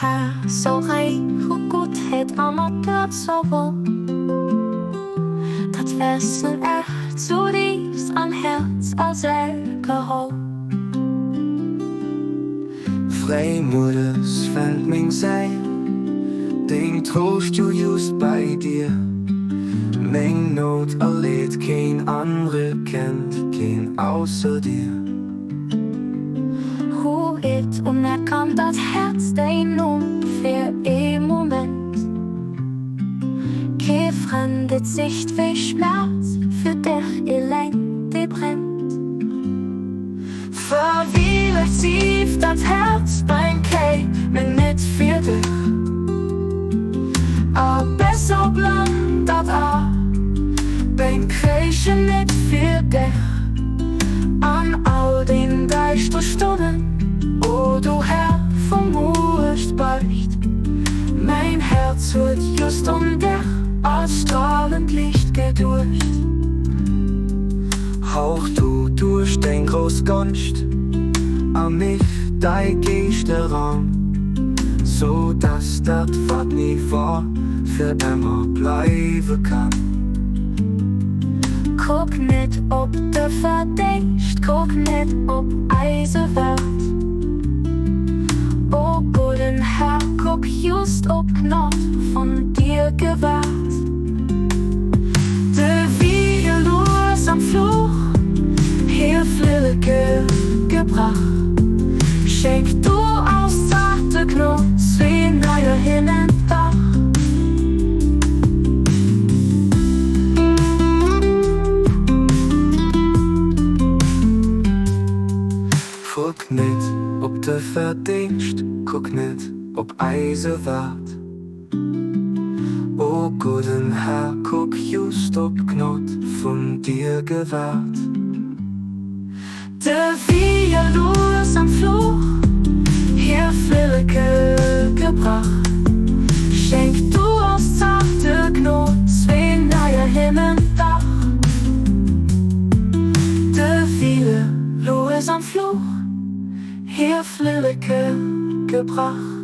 her så rig og godhet amatørt så vår. Dat Wessen zu dies an Herz als Alkohol. Vrijmoeders vindt mijn zijn, denk troost je juist bij dir. Mijn nood alleen geen andere kent, geen außer dir. Hoe het unerkannt dat Herz dein für ein Moment. Kein fremdet Sicht wie Schmerz für dich allein, die brennt. Verwirrt tief dat Herz beim Kei, men nicht für dich. Aber so blank dat beim Kreischen nicht für dich. An all den Geisterstunden, oh du Herr vom Ruhest beicht. Mein Herz wird just dich als strahlend Licht gedurcht. Hauch du durch dein Großgunst an mich dein Geiste Raum, so dass das was nie war für immer bleiben kann. Guck nicht, ob du verdenkst, guck nicht, ob Eisen wird. O guten Herr, guck just, ob noch von dir gewahrt. De Widerlos am Fluch, hier Flügel gebracht. Schenk du aus zarte Knots wie neuer Himmelsdach. Guck nicht, ob du verdienst, guck nicht, ob Eisen wart. O guten Herr, guck just, ob Knot von dir gewahrt. De Widerlos am Fluch, hier Flügel gebracht. Schenk du aus zarte Knots wie neuer Himmelsdach. De Widerlos am Fluch, hier Flügel gebracht.